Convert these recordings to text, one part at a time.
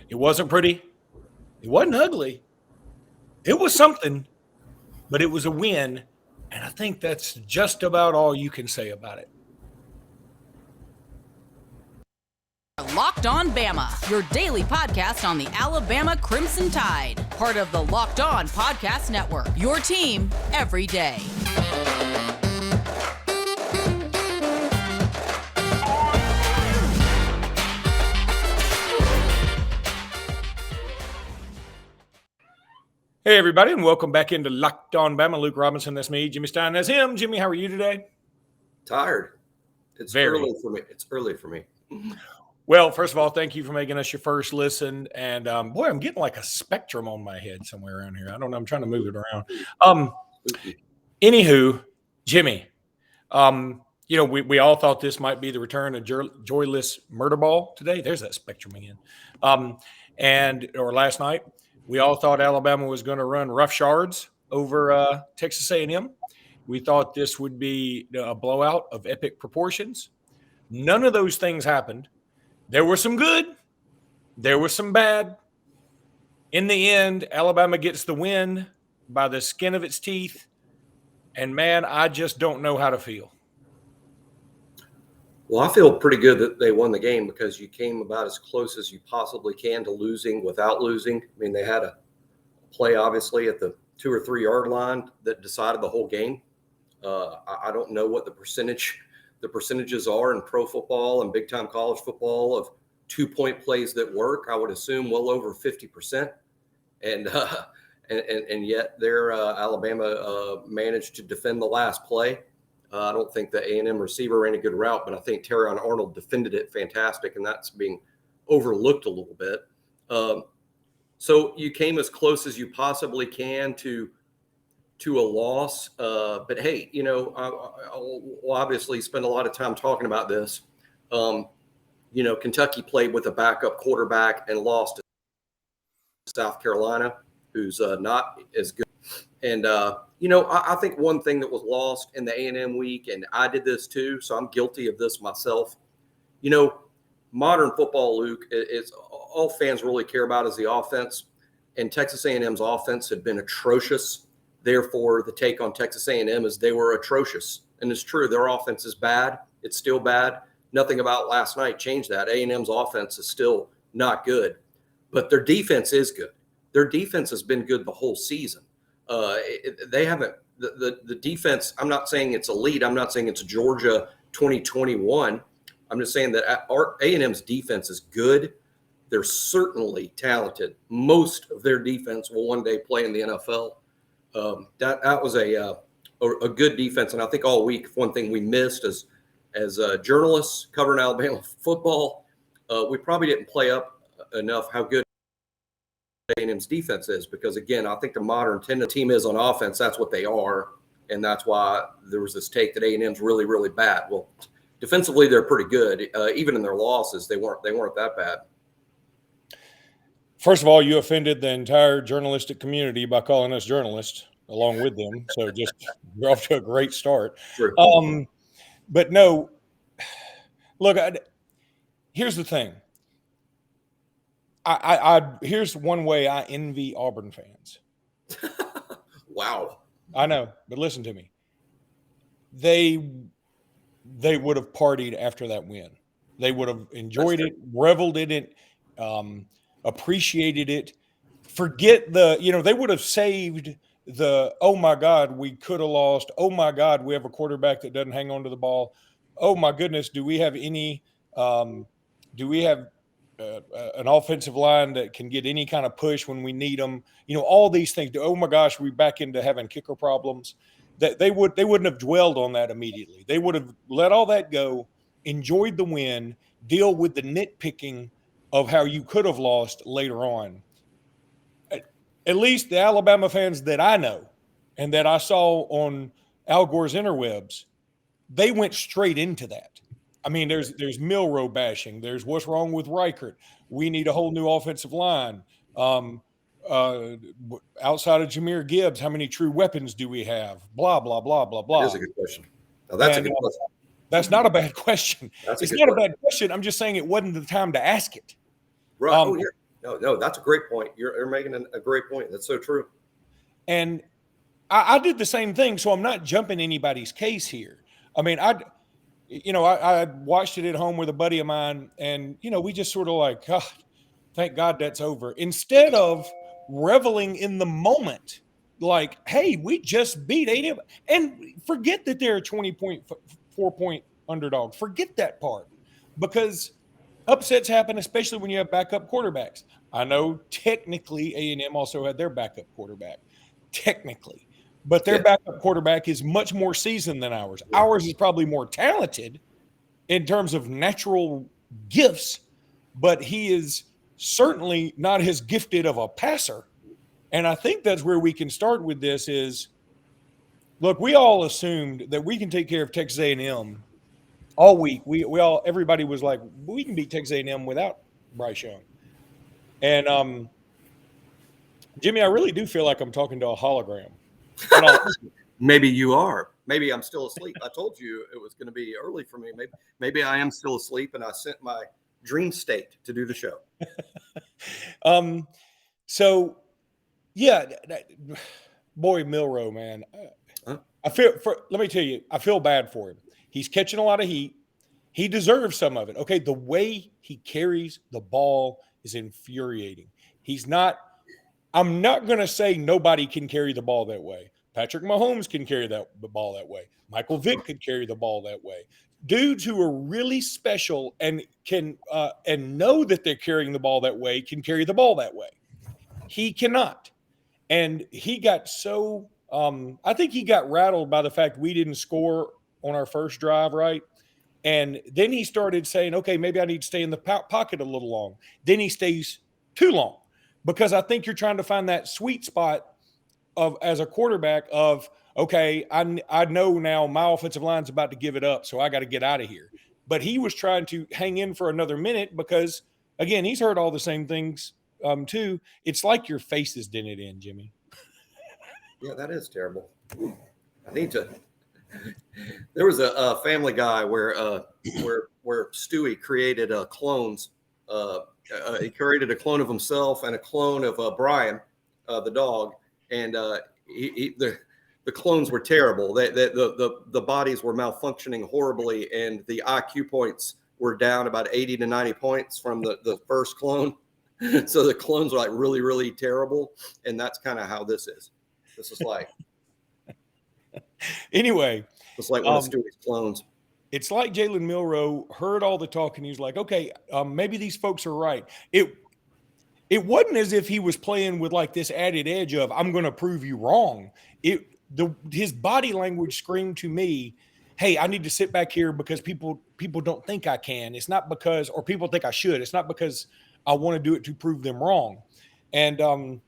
It wasn't pretty. It wasn't ugly. It was something, but it was a win. And I think that's just about all you can say about it. Locked On Bama, your daily podcast on the Alabama Crimson Tide. Part of the Locked On Podcast Network, your team every day. Hey, everybody, and welcome back into Locked On Bama. Luke Robinson, that's me. Jimmy Stein, that's him. Jimmy, how are you today? Tired. It's early for me. It's early for me. Well, first of all, thank you for making us your first listen. And, boy, I'm getting like a spectrum on my head somewhere around here. I don't know. I'm trying to move it around. Anywho, Jimmy, we all thought this might be the return of Joyless Murder Ball today. There's that spectrum again. Or last night. We all thought Alabama was going to run roughshards over Texas A&M. We thought this would be a blowout of epic proportions. None of those things happened. There were some good. There was some bad. In the end, Alabama gets the win by the skin of its teeth. And, man, I just don't know how to feel. Well, I feel pretty good that they won the game because you came about as close as you possibly can to losing without losing. I mean, they had a play, obviously, at the 2 or 3 yard line that decided the whole game. I don't know what the percentages are in pro football and big-time college football of 2-point plays that work. I would assume well over 50%. And yet there Alabama managed to defend the last play. I don't think the A&M receiver ran a good route, but I think Terrion Arnold defended it fantastic, and that's being overlooked a little bit. So you came as close as you possibly can to a loss. But, hey, I'll obviously spend a lot of time talking about this. Kentucky played with a backup quarterback and lost to South Carolina, who's not as good. And, I think one thing that was lost in the A&M week, and I did this too, so I'm guilty of this myself. Modern football, Luke, it's all fans really care about is the offense. And Texas A&M's offense had been atrocious. Therefore, the take on Texas A&M is they were atrocious. And it's true, their offense is bad. It's still bad. Nothing about last night changed that. A&M's offense is still not good. But their defense is good. Their defense has been good the whole season. They haven't the defense. I'm not saying it's elite. I'm not saying it's Georgia 2021. I'm just saying that our A&M's defense is good. They're certainly talented. Most of their defense will one day play in the NFL. That was a good defense, and I think all week one thing we missed as journalists covering Alabama football, we probably didn't play up enough how good A&M's defense is, because again, I think the modern team is on offense. That's what they are, and that's why there was this take that A&M's really, really bad. Well, defensively they're pretty good. Even in their losses, they weren't that bad. First of all, you offended the entire journalistic community by calling us journalists along with them. So just you're off to a great start. Sure. But no, look, here's the thing. Here's one way I envy Auburn fans. Wow. I know, but listen to me. They would have partied after that win. They would have enjoyed it, reveled in it, appreciated it. Forget they would have saved the, oh my God, we could have lost. Oh my God, we have a quarterback that doesn't hang on to the ball. Oh my goodness, do we have any, an offensive line that can get any kind of push when we need them? All these things. Oh my gosh, we're back into having kicker problems. That they wouldn't have dwelled on that immediately. They would have let all that go, enjoyed the win, deal with the nitpicking of how you could have lost later on. At least the Alabama fans that I know and that I saw on Al Gore's interwebs, they went straight into that. I mean, there's Milroe bashing. There's what's wrong with Reichert. We need a whole new offensive line. Outside of Jahmyr Gibbs, how many true weapons do we have? Blah, blah, blah, blah, blah. That's a good question. Now, that's a good question. That's not a bad question. It's not a bad question. I'm just saying it wasn't the time to ask it. Right. No, that's a great point. You're making a great point. That's so true. And I did the same thing, so I'm not jumping anybody's case here. I mean, I watched it at home with a buddy of mine, and, we just sort of like, oh, thank God that's over. Instead of reveling in the moment, like, hey, we just beat A&M. And forget that they're a 4-point underdog. Forget that part, because upsets happen, especially when you have backup quarterbacks. I know technically A&M also had their backup quarterback, technically. But their backup quarterback is much more seasoned than ours. Ours is probably more talented in terms of natural gifts, but he is certainly not as gifted of a passer. And I think that's where we can start with this is, look, we all assumed that we can take care of Texas A&M all week. Everybody was like, we can beat Texas A&M without Bryce Young. And Jimmy, I really do feel like I'm talking to a hologram. Maybe you are. Maybe I'm still asleep. I told you it was going to be early for me. Maybe I am still asleep, and I sent my dream state to do the show. So, yeah, boy, Milroe, man. Huh? Let me tell you, I feel bad for him. He's catching a lot of heat. He deserves some of it. Okay, the way he carries the ball is infuriating. I'm not going to say nobody can carry the ball that way. Patrick Mahomes can carry the ball that way. Michael Vick could carry the ball that way. Dudes who are really special and can and know that they're carrying the ball that way can carry the ball that way. He cannot. And he got so I think he got rattled by the fact we didn't score on our first drive, right? And then he started saying, okay, maybe I need to stay in the pocket a little long. Then he stays too long, because I think you're trying to find that sweet spot of, as a quarterback, of, okay, I know now my offensive line's about to give it up, so I got to get out of here. But he was trying to hang in for another minute because, again, he's heard all the same things too. It's like your face is dented in, Jimmy. Yeah, that is terrible. I need to. There was a Family Guy where Stewie created clones. He created a clone of himself and a clone of Brian, the dog, and the clones were terrible. The bodies were malfunctioning horribly, and the IQ points were down about 80 to 90 points from the first clone. So the clones were like really, really terrible, and that's kind of how this is. This is like. Anyway, it's like one of Stewie's clones. It's like Jalen Milroe heard all the talk and he's like, okay, maybe these folks are right. It wasn't as if he was playing with like this added edge of, I'm going to prove you wrong. His body language screamed to me, hey, I need to sit back here because people don't think I can. It's not because, or people think I should. It's not because I want to do it to prove them wrong. And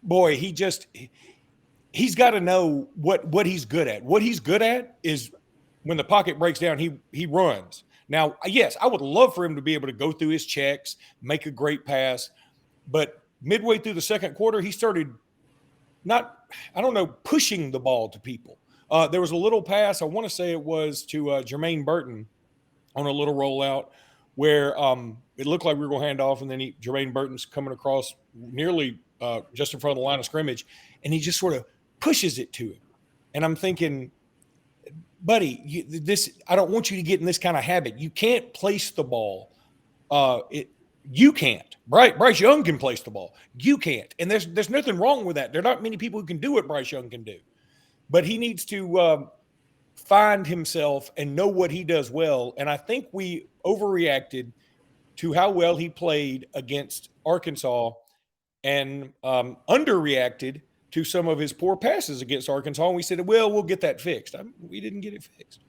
boy, he's got to know what he's good at. What he's good at is when the pocket breaks down, he runs. Now, yes, I would love for him to be able to go through his checks, make a great pass, but midway through the second quarter, he started pushing the ball to people. There was a little pass, I want to say it was to Jermaine Burton on a little rollout where it looked like we were going to hand off, and then Jermaine Burton's coming across nearly just in front of the line of scrimmage, and he just sort of pushes it to him. And I'm thinking, buddy, I don't want you to get in this kind of habit. You can't place the ball. You can't. Bryce Young can place the ball. You can't. And there's nothing wrong with that. There are not many people who can do what Bryce Young can do. But he needs to find himself and know what he does well. And I think we overreacted to how well he played against Arkansas and underreacted to some of his poor passes against Arkansas. And we said, well, we'll get that fixed. We didn't get it fixed.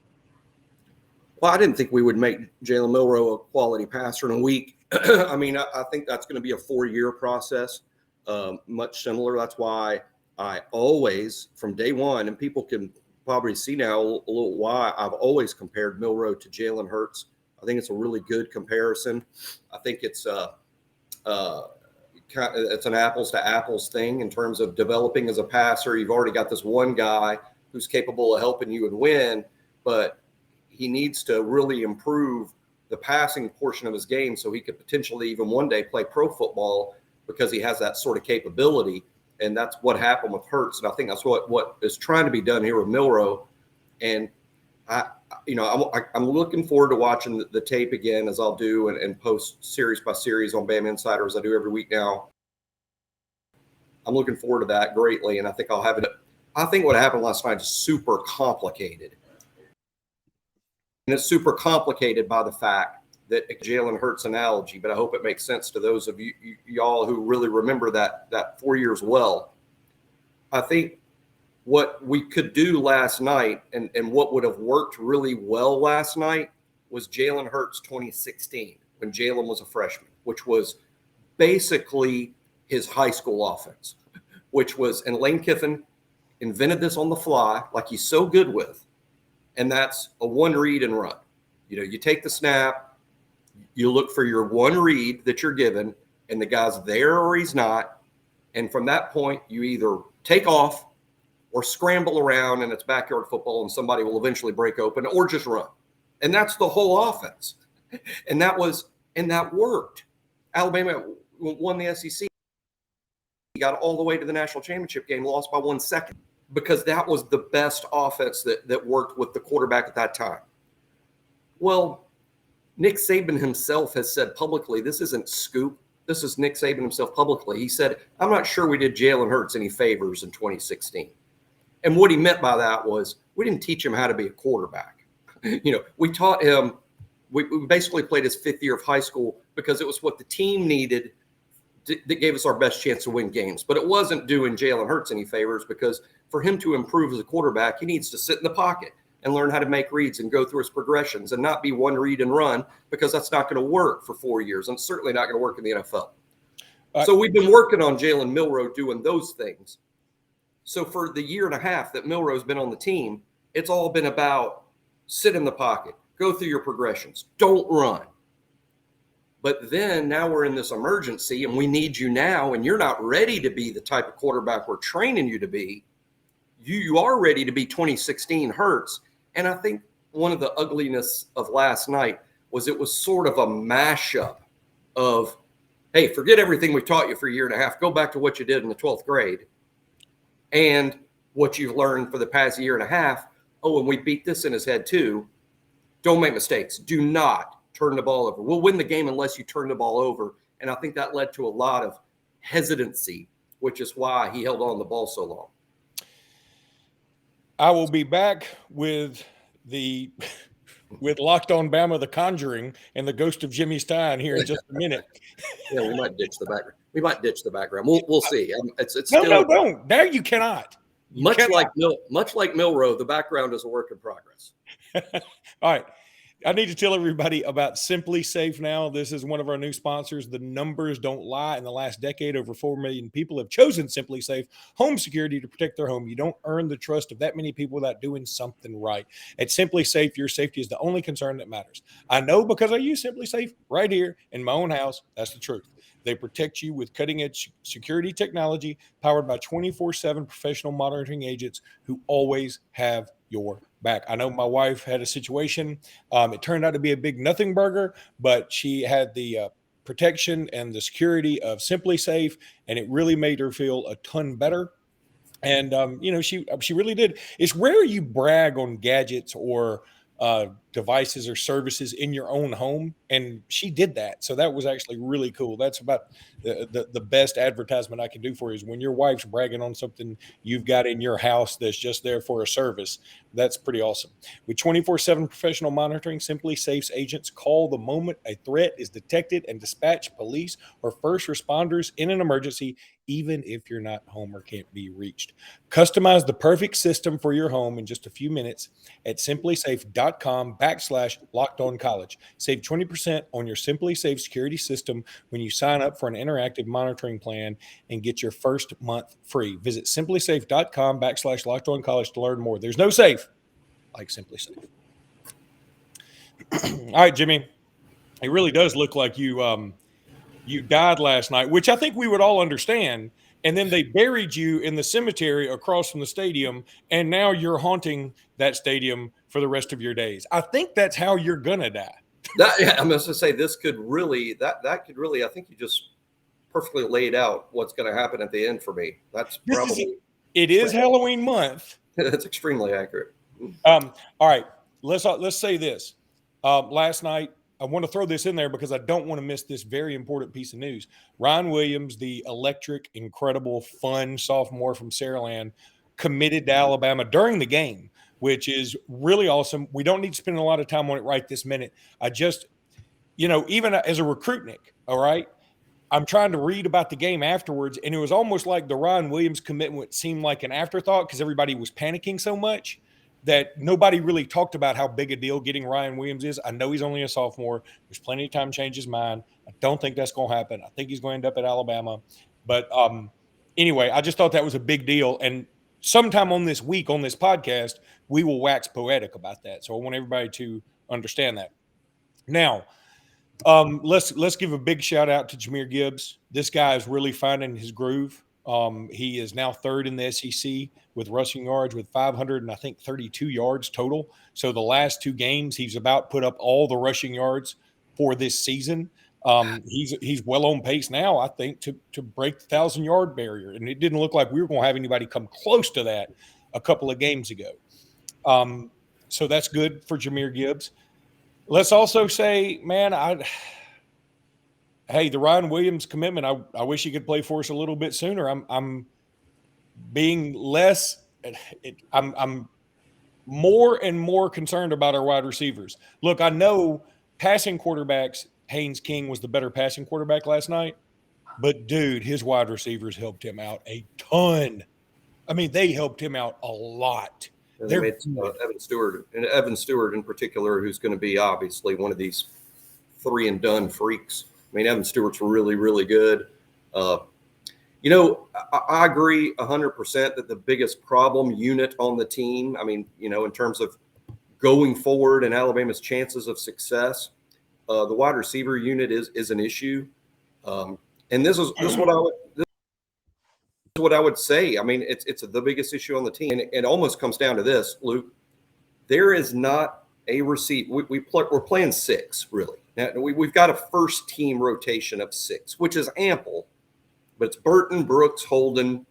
Well, I didn't think we would make Jalen Milroe a quality passer in a week. I mean, I think that's going to be a 4-year process, much similar. That's why I always, from day one, and people can probably see now a little why, I've always compared Milroe to Jalen Hurts. I think it's a really good comparison. I think it's it's an apples to apples thing in terms of developing as a passer. You've already got this one guy who's capable of helping you and win, but he needs to really improve the passing portion of his game so he could potentially even one day play pro football because he has that sort of capability. And that's what happened with Hurts. And I think that's what is trying to be done here with Milroe. And I'm looking forward to watching the tape again, as I'll do and post series by series on Bama Insider as I do every week now. I'm looking forward to that greatly, and I think I'll have it. I think what happened last night is super complicated. And it's super complicated by the fact that Jalen Hurts analogy, but I hope it makes sense to those of y'all who really remember that 4 years well. I think what we could do last night and what would have worked really well last night was Jalen Hurts 2016 when Jalen was a freshman, which was basically his high school offense, which was, and Lane Kiffin invented this on the fly like he's so good with, and that's a one read and run. You take the snap, you look for your one read that you're given, and the guy's there or he's not, and from that point, you either take off or scramble around and it's backyard football and somebody will eventually break open, or just run. And that's the whole offense. And that worked. Alabama won the SEC. Got all the way to the national championship game, lost by 1 second, because that was the best offense that worked with the quarterback at that time. Well, Nick Saban himself has said publicly, this isn't scoop. This is Nick Saban himself publicly. He said, I'm not sure we did Jalen Hurts any favors in 2016. And what he meant by that was we didn't teach him how to be a quarterback. We taught him, we basically played his 5th year of high school because it was what the team needed that gave us our best chance to win games. But it wasn't doing Jalen Hurts any favors, because for him to improve as a quarterback, he needs to sit in the pocket and learn how to make reads and go through his progressions and not be one read and run, because that's not going to work for 4 years. And it's certainly not going to work in the NFL. So we've been working on Jalen Milroe doing those things. So for the year and a half that Milroe's been on the team, it's all been about sit in the pocket, go through your progressions, don't run. But then now we're in this emergency and we need you now, and you're not ready to be the type of quarterback we're training you to be. You are ready to be 2016 Hurts. And I think one of the ugliness of last night was it was sort of a mashup of, hey, forget everything we taught you for a year and a half. Go back to what you did in the 12th grade and what you've learned for the past year and a half. Oh, and we beat this in his head too. Don't make mistakes. Do not turn the ball over. We'll win the game unless you turn the ball over. And I think that led to a lot of hesitancy, which is why he held on the ball so long. I will be back with Locked On Bama, The Conjuring, and the Ghost of Jimmy Stein here in just a minute. Yeah, we might ditch the background. We'll see. It's no, still, don't. Now you cannot. Much like Milroe, the background is a work in progress. All right. I need to tell everybody about Simply Safe now. This is one of our new sponsors. The numbers don't lie. In the last decade, over 4 million people have chosen Simply Safe home security to protect their home. You don't earn the trust of that many people without doing something right. At Simply Safe, your safety is the only concern that matters. I know because I use Simply Safe right here in my own house. That's the truth. They protect you with cutting-edge security technology powered by 24/7 professional monitoring agents who always have your back. I know my wife had a situation. It turned out to be a big nothing burger, but she had the protection and the security of Simply Safe, and it really made her feel a ton better. And she really did. It's rare you brag on gadgets or devices or services in your own home, and she did that. So that was actually really cool. That's about the best advertisement I can do for you, is when your wife's bragging on something you've got in your house that's just there for a service. That's pretty awesome. With 24/7 professional monitoring, Simply Safe's agents call the moment a threat is detected and dispatch police or first responders in an emergency, even if you're not home or can't be reached. Customize the perfect system for your home in just a few minutes at simplysafe.com/lockedoncollege. Save 20% on your Simply Safe security system when you sign up for an interactive monitoring plan and get your first month free. Visit simplysafe.com/lockedoncollege to learn more. There's no safe like Simply Safe. All right, Jimmy, it really does look like you died last night, which I think we would all understand. And then they buried you in the cemetery across from the stadium, and now you're haunting that stadium for the rest of your days. I think that's how you're going to die. I'm going to say this could really, that could really, I think you just perfectly laid out what's going to happen at the end for me. That's probably. It is Halloween month. That's extremely accurate. All right, let's say this. Last night, I want to throw this in there because I don't want to miss this very important piece of news. Ryan Williams, the electric, incredible, fun sophomore from Saraland, committed to Alabama during the game, which is really awesome. We don't need to spend a lot of time on it right this minute. I just, even as a recruit, Nick, all right, I'm trying to read about the game afterwards, and it was almost like the Ryan Williams commitment seemed like an afterthought because everybody was panicking so much that nobody really talked about how big a deal getting Ryan Williams is. I know he's only a sophomore. There's plenty of time to change his mind. I don't think that's going to happen. I think he's going to end up at Alabama. But anyway, I just thought that was a big deal. And sometime on this week, on this podcast, we will wax poetic about that. So I want everybody to understand that. Now, let's give a big shout out to Jahmyr Gibbs. This guy is really finding his groove. He is now third in the SEC with rushing yards with 532 yards total. So the last two games, he's about put up all the rushing yards for this season. He's well on pace now, I think, to break the 1,000-yard barrier. And it didn't look like we were going to have anybody come close to that a couple of games ago. So that's good for Jahmyr Gibbs. Let's also say, man, the Ryan Williams commitment, I wish he could play for us a little bit sooner. I'm being less – I'm more and more concerned about our wide receivers. Look, I know passing quarterbacks, Haynes King was the better passing quarterback last night, but, dude, his wide receivers helped him out a ton. I mean, they helped him out a lot. And they made Evan Stewart in particular, who's going to be obviously one of these three-and-done freaks. I mean, Evan Stewart's really, really good. I agree 100% that the biggest problem unit on the team, I mean, in terms of going forward and Alabama's chances of success, the wide receiver unit is an issue. And this is what I would say. I mean, it's the biggest issue on the team. And it almost comes down to this, Luke. There is not a receiver. We're playing six, really. Now, we've got a first-team rotation of six, which is ample. But it's Burton, Brooks, Holden,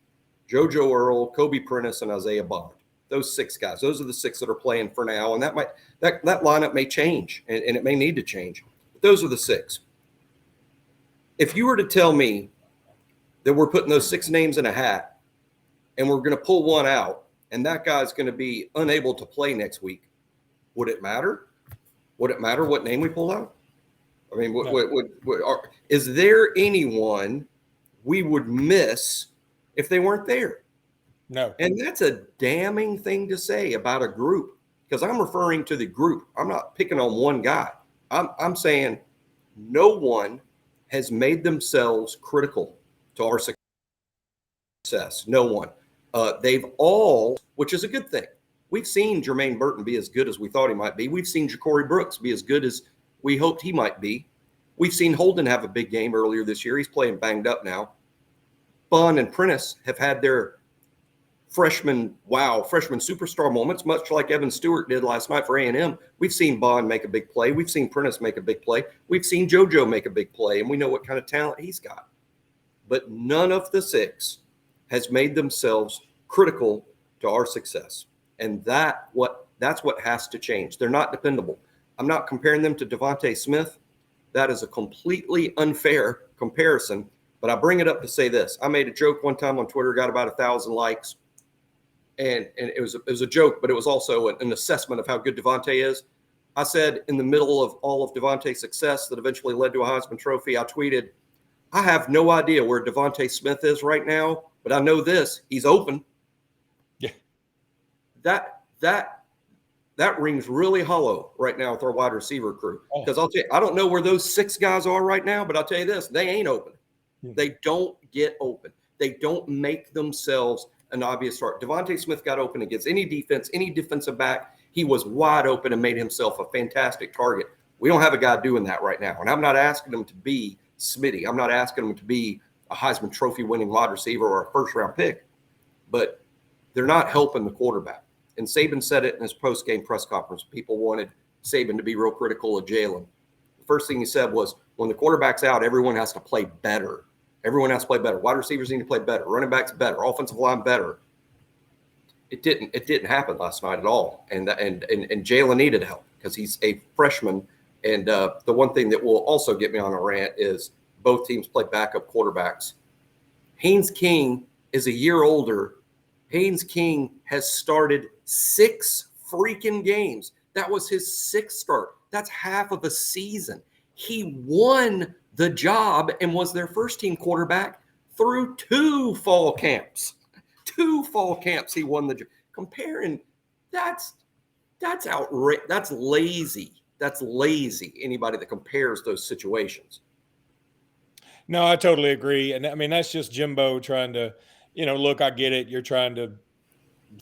JoJo Earl, Kobe Prentice, and Isaiah Bond. Those six guys. Those are the six that are playing for now. And that lineup may change, and it may need to change. But those are the six. If you were to tell me that we're putting those six names in a hat and we're going to pull one out and that guy's going to be unable to play next week, would it matter? Would it matter what name we pull out? I mean, is there anyone we would miss if they weren't there? No. And that's a damning thing to say about a group, because I'm referring to the group. I'm not picking on one guy. I'm saying no one has made themselves critical to our success. No one. They've all, which is a good thing. We've seen Jermaine Burton be as good as we thought he might be. We've seen Ja'Cory Brooks be as good as we hoped he might be. We've seen Holden have a big game earlier this year. He's playing banged up now. Bond and Prentice have had their freshman superstar moments, much like Evan Stewart did last night for A&M. We've seen Bond make a big play. We've seen Prentice make a big play. We've seen JoJo make a big play, and we know what kind of talent he's got. But none of the six has made themselves critical to our success. And that's what has to change. They're not dependable. I'm not comparing them to Devonte Smith. That is a completely unfair comparison. But I bring it up to say this. I made a joke one time on Twitter, got about 1,000 likes. And it was a joke, but it was also an assessment of how good Devonte is. I said in the middle of all of Devonte's success that eventually led to a Heisman Trophy, I tweeted, I have no idea where Devonte Smith is right now, but I know this, he's open. Yeah. That rings really hollow right now with our wide receiver crew. Because I'll tell you, I don't know where those six guys are right now, but I'll tell you this, they ain't open. They don't get open. They don't make themselves an obvious start. Devonte Smith got open against any defense, any defensive back. He was wide open and made himself a fantastic target. We don't have a guy doing that right now. And I'm not asking him to be Smitty. I'm not asking him to be a Heisman Trophy winning wide receiver or a first-round pick. But they're not helping the quarterback. And Saban said it in his post-game press conference. People wanted Saban to be real critical of Jalen. first thing he said was, when the quarterback's out, everyone has to play better. Everyone has to play better. Wide receivers need to play better. Running backs better. Offensive line better. It didn't happen last night at all. And Jalen needed help because he's a freshman. And the one thing that will also get me on a rant is both teams play backup quarterbacks. Haynes King is a year older. Haynes King has started 6 freaking games. That was his 6th start. That's half of a season. He won the job and was their first team quarterback through 2 fall camps. 2 fall camps he won the job. Comparing, that's outrageous. That's lazy. That's lazy, anybody that compares those situations. No, I totally agree. And I mean, that's just Jimbo trying to, look, I get it. You're trying to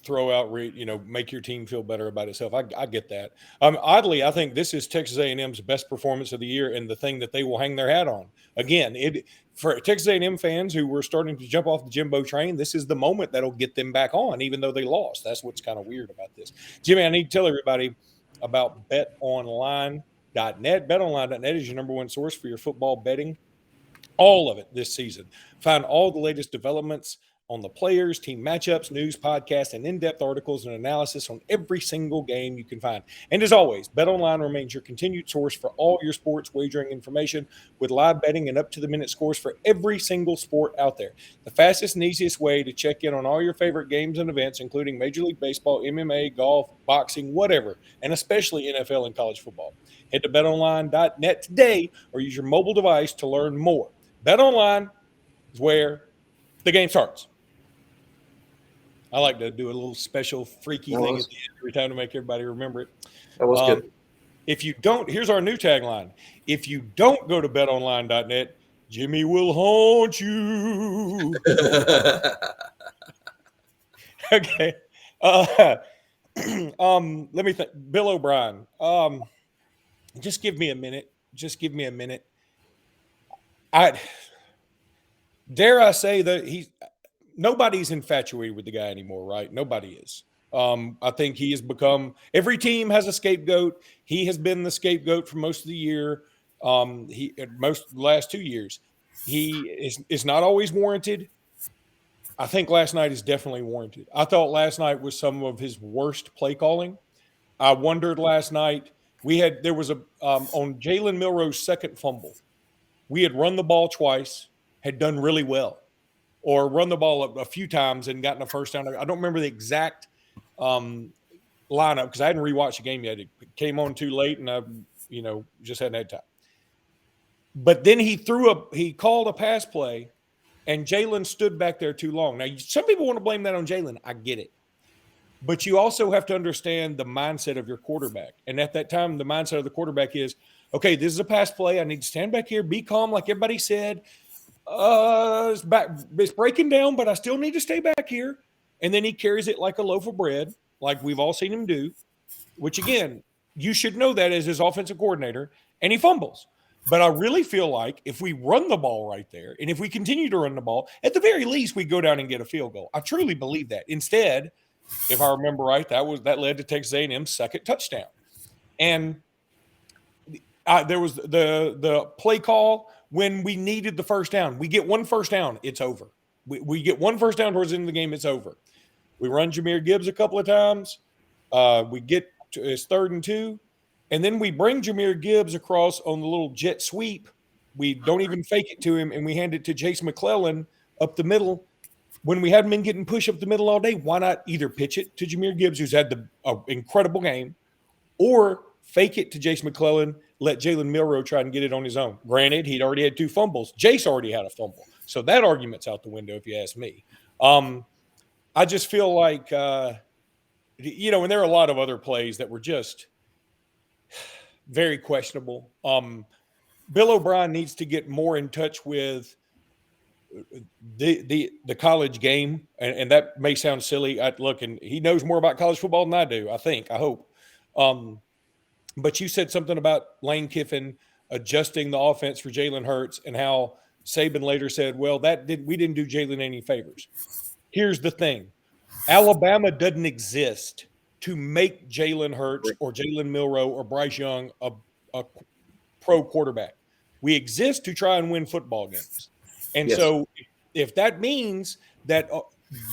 throw out, make your team feel better about itself. I get that. Oddly, I think this is Texas A&M's best performance of the year and the thing that they will hang their hat on. Again, for Texas A&M fans who were starting to jump off the Jimbo train, this is the moment that'll get them back on, even though they lost. That's what's kind of weird about this. Jimmy, I need to tell everybody about betonline.net. Betonline.net is your number one source for your football betting. All of it this season. Find all the latest developments on the players, team matchups, news, podcasts, and in-depth articles and analysis on every single game you can find. And as always, BetOnline remains your continued source for all your sports wagering information with live betting and up-to-the-minute scores for every single sport out there. The fastest and easiest way to check in on all your favorite games and events, including Major League Baseball, MMA, golf, boxing, whatever, and especially NFL and college football. Head to betonline.net today or use your mobile device to learn more. BetOnline is where the game starts. I like to do a little special freaky thing at the end every time to make everybody remember it. That was good. If you don't, here's our new tagline. If you don't go to betonline.net, Jimmy will haunt you. Okay. Let me think. Bill O'Brien. Just give me a minute. Dare I say that nobody's infatuated with the guy anymore, right? Nobody is. I think he has become – every team has a scapegoat. He has been the scapegoat for most of the year, most of the last 2 years. He is not always warranted. I think last night is definitely warranted. I thought last night was some of his worst play calling. I wondered last night – there was on Jalen Milroe's second fumble, we had run the ball twice, had done really well. Or run the ball a few times and gotten a first down. I don't remember the exact lineup because I hadn't rewatched the game yet. It came on too late, and I, just hadn't had time. But then he called a pass play, and Jalen stood back there too long. Now, some people want to blame that on Jalen. I get it. But you also have to understand the mindset of your quarterback. And at that time, the mindset of the quarterback is, okay, this is a pass play. I need to stand back here, be calm like everybody said. It's breaking down, but I still need to stay back here. And then he carries it like a loaf of bread, like we've all seen him do, which again, you should know that as his offensive coordinator, and he fumbles. But I really feel like if we run the ball right there, and if we continue to run the ball, at the very least, we go down and get a field goal. I truly believe that. Instead, if I remember right, that led to Texas A&M's second touchdown. And there was the play call when we needed the first down. We get one first down, it's over. We get one first down towards the end of the game, it's over. We run Jahmyr Gibbs a couple of times. We get to his 3rd and 2. And then we bring Jahmyr Gibbs across on the little jet sweep. We don't even fake it to him, and we hand it to Chase McClellan up the middle. When we hadn't been getting push up the middle all day, why not either pitch it to Jahmyr Gibbs, who's had the incredible game, or fake it to Jace McClellan, let Jalen Milroe try and get it on his own. Granted, he'd already had 2 fumbles. Jace already had a fumble. So that argument's out the window if you ask me. I just feel like, and there are a lot of other plays that were just very questionable. Bill O'Brien needs to get more in touch with the college game, and that may sound silly. And he knows more about college football than I do, I hope. But you said something about Lane Kiffin adjusting the offense for Jalen Hurts and how Saban later said, well, we didn't do Jalen any favors. Here's the thing. Alabama doesn't exist to make Jalen Hurts or Jalen Milroe or Bryce Young a pro quarterback. We exist to try and win football games. And Yes. so if that means that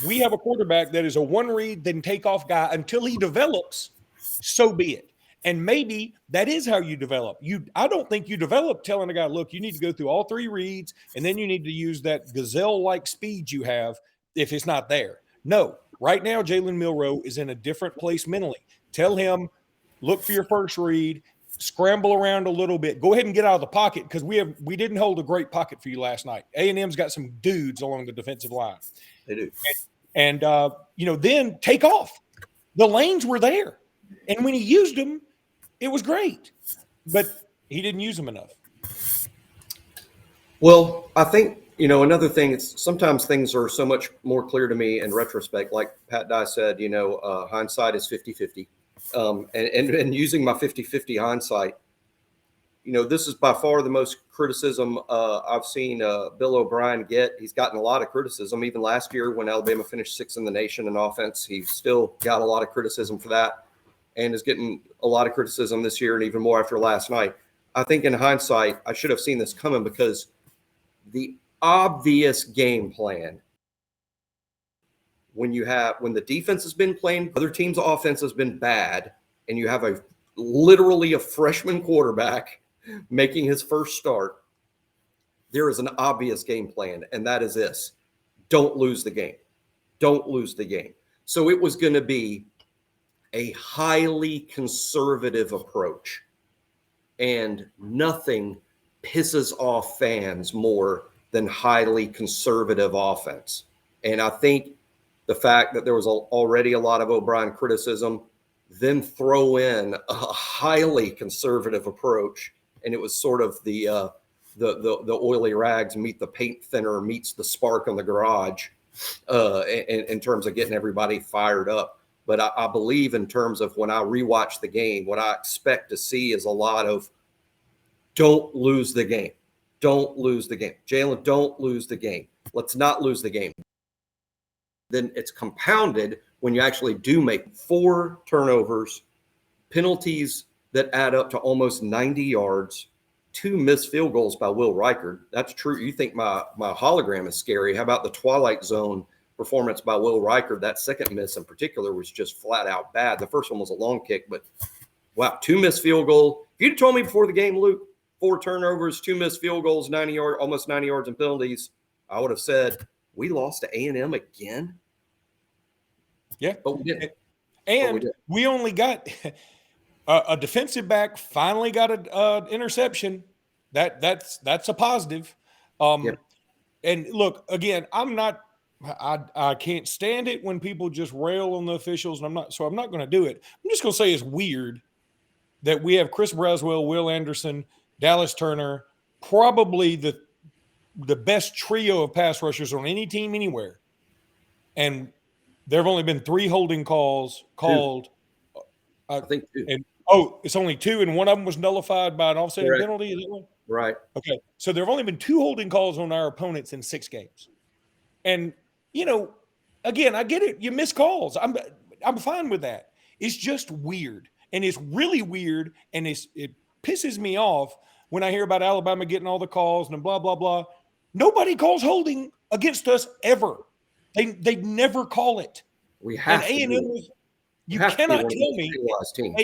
we have a quarterback that is a one read, then take off guy until he develops, so be it. And maybe that is how you develop. I don't think you develop telling a guy, look, you need to go through all 3 reads, and then you need to use that gazelle-like speed you have if it's not there. No, right now, Jalen Milroe is in a different place mentally. Tell him, look for your first read, scramble around a little bit. Go ahead and get out of the pocket because we didn't hold a great pocket for you last night. A&M's got some dudes along the defensive line. They do. And then take off. The lanes were there. And when he used them, it was great. But he didn't use them enough. Well, I think, another thing is sometimes things are so much more clear to me in retrospect. Like Pat Dye said, hindsight is 50-50. And using my 50-50 hindsight, this is by far the most criticism I've seen Bill O'Brien get. He's gotten a lot of criticism. Even last year when Alabama finished 6th in the nation in offense, he still got a lot of criticism for that and is getting a lot of criticism this year and even more after last night. I think in hindsight, I should have seen this coming because the obvious game plan when the defense has been playing, other teams' offense has been bad, and you have literally a freshman quarterback making his first start, there is an obvious game plan, and that is this: don't lose the game. Don't lose the game. So it was going to be a highly conservative approach, and nothing pisses off fans more than highly conservative offense. And I think the fact that there was already a lot of O'Brien criticism, then throw in a highly conservative approach, and it was sort of the oily rags meet the paint thinner meets the spark in the garage in terms of getting everybody fired up. But I believe in terms of when I rewatch the game, what I expect to see is a lot of don't lose the game. Don't lose the game. Jalen, don't lose the game. Let's not lose the game. Then it's compounded when you actually do make 4 turnovers, penalties that add up to almost 90 yards, 2 missed field goals by Will Reichard. That's true. You think my hologram is scary. How about the Twilight Zone performance by Will Reichard? That second miss in particular was just flat out bad. The first one was a long kick, but wow, 2 missed field goal. If you'd told me before the game, Luke, 4 turnovers, 2 missed field goals, almost 90 yards in penalties, I would have said, we lost to A&M again? Yeah. But we didn't. And we only got a defensive back finally got an interception. That's a positive. Yep. And look, again, I can't stand it when people just rail on the officials, and I'm not going to do it. I'm just going to say it's weird that we have Chris Braswell, Will Anderson, Dallas Turner, probably the best trio of pass rushers on any team anywhere. And there have only been 3 holding calls called. I think 2. And it's only 2, and one of them was nullified by an offsetting penalty. Is that one? Right. Okay. So there have only been 2 holding calls on our opponents in 6 games. And, again, I get it. You miss calls. I'm fine with that. It's just weird. And it's really weird, and it pisses me off when I hear about Alabama getting all the calls and blah, blah, blah. Nobody calls holding against us ever. They never call it. We have and to. A&M you cannot tell me.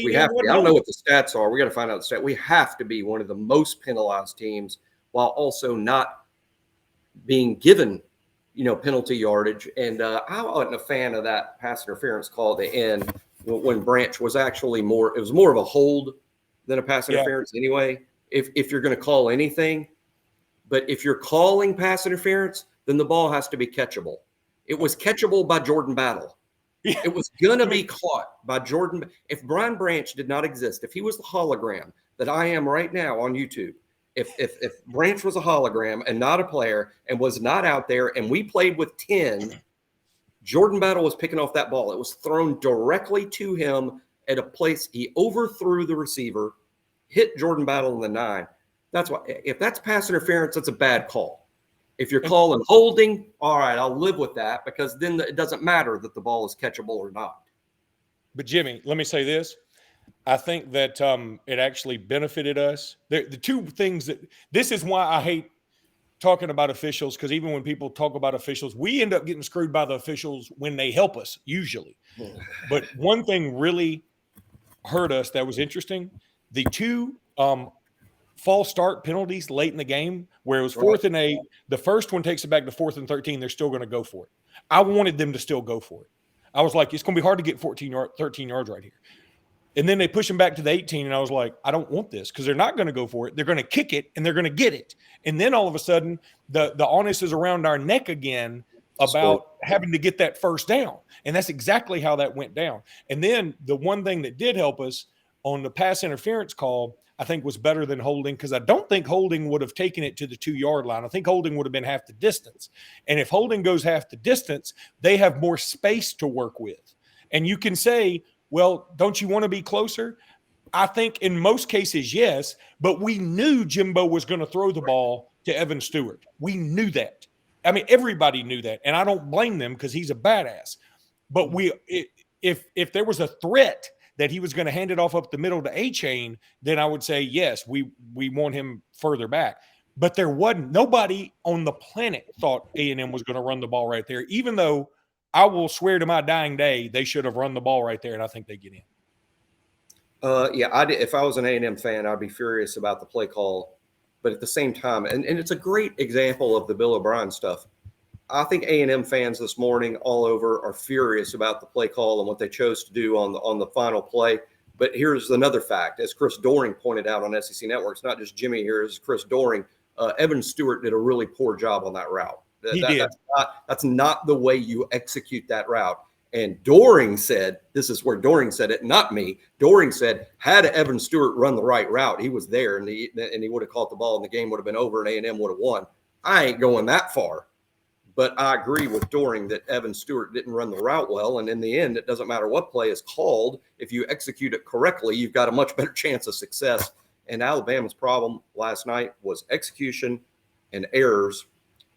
We have to. I don't know what the stats are. We got to find out the stat. We have to be one of the most penalized teams while also not being given, penalty yardage. And I wasn't a fan of that pass interference call at the end when Branch was actually more of a hold than a pass interference anyway. If you're going to call anything, but if you're calling pass interference, then the ball has to be catchable. It was catchable by Jordan Battle. Yeah. It was going to be caught by Jordan. If Brian Branch did not exist, if he was the hologram that I am right now on YouTube, if Branch was a hologram and not a player and was not out there and we played with 10, Jordan Battle was picking off that ball. It was thrown directly to him at a place. He overthrew the receiver, hit Jordan Battle in the 9. That's why, if that's pass interference, that's a bad call. If you're calling holding, all right, I'll live with that because then it doesn't matter that the ball is catchable or not. But Jimmy, let me say this. I think that it actually benefited us. The two things that this is why I hate talking about officials, because even when people talk about officials, we end up getting screwed by the officials when they help us usually. But one thing really hurt us that was interesting: the two false start penalties late in the game, where it was 4th and 8. The first one takes it back to 4th and 13. They're still going to go for it. I wanted them to still go for it. I was like, it's going to be hard to get 13 yards right here. And then they push him back to the 18, and I was like, I don't want this, because they're not going to go for it. They're going to kick it, and they're going to get it. And then all of a sudden, the onus is around our neck again about having to get that first down. And that's exactly how that went down. And then the one thing that did help us on the pass interference call, I think, was better than holding, because I don't think holding would have taken it to the 2-yard line. I think holding would have been half the distance. And if holding goes half the distance, they have more space to work with. And you can say, well, don't you want to be closer? I think in most cases, yes, but we knew Jimbo was going to throw the ball to Evan Stewart. We knew that. I mean, everybody knew that, and I don't blame them because he's a badass. But if there was a threat that he was going to hand it off up the middle to A-Chain, then I would say, yes, we want him further back. But there wasn't. Nobody on the planet thought A&M was going to run the ball right there, even though I will swear to my dying day they should have run the ball right there, and I think they get in. If I was an A&M fan, I'd be furious about the play call. But at the same time, and it's a great example of the Bill O'Brien stuff. I think A&M fans this morning all over are furious about the play call and what they chose to do on the final play. But here's another fact. As Chris Doering pointed out on SEC Network, it's not just Jimmy here, it's Chris Doering. Evan Stewart did a really poor job on that route. That's not the way you execute that route. And Doering said, this is where Doering said it, not me. Doering said, had Evan Stewart run the right route, he was there, and he would have caught the ball, and the game would have been over, and A&M would have won. I ain't going that far. But I agree with Doering that Evan Stewart didn't run the route well, and in the end, it doesn't matter what play is called. If you execute it correctly, you've got a much better chance of success. And Alabama's problem last night was execution and errors.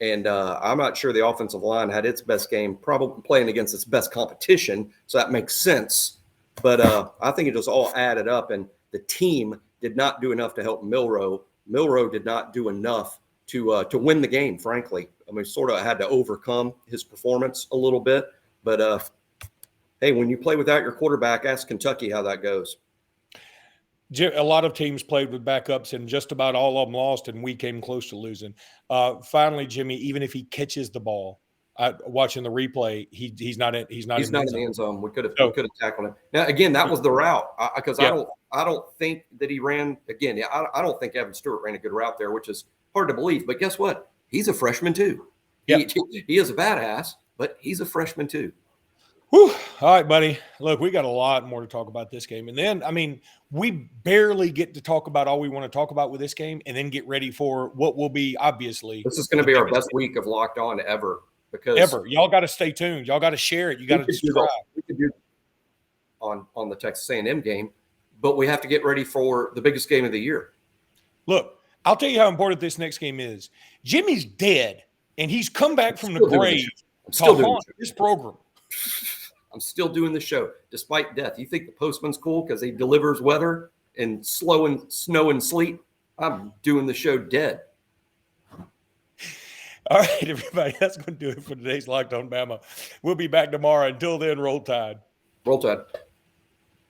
And I'm not sure the offensive line had its best game, probably playing against its best competition. So that makes sense. But I think it just all added up. And the team did not do enough to help Milroe. Milroe did not do enough to win the game, frankly. I mean, sort of had to overcome his performance a little bit. But, hey, when you play without your quarterback, ask Kentucky how that goes. A lot of teams played with backups, and just about all of them lost, and we came close to losing. Finally, Jimmy, even if he catches the ball, watching the replay, he's not in the end zone. We could have tackled him. Now, again, that was the route, because I don't think that he ran again. I don't think Evan Stewart ran a good route there, which is hard to believe. But guess what? He's a freshman too. Yep. He is a badass, but he's a freshman too. Whew. All right, buddy. Look, we got a lot more to talk about this game. And then, I mean, we barely get to talk about all we want to talk about with this game and then get ready for what will be, obviously. This is going to be our best week of Locked On ever. Y'all got to stay tuned. Y'all got to share it. You got to subscribe. We could do on the Texas A&M game, but we have to get ready for the biggest game of the year. Look, I'll tell you how important this next game is. Jimmy's dead, and he's come back from the grave to haunt this program. I'm still doing the show despite death. You think the postman's cool because he delivers weather and snow and sleet? I'm doing the show dead. All right, everybody. That's going to do it for today's Locked On Bama. We'll be back tomorrow. Until then, roll tide. Roll tide.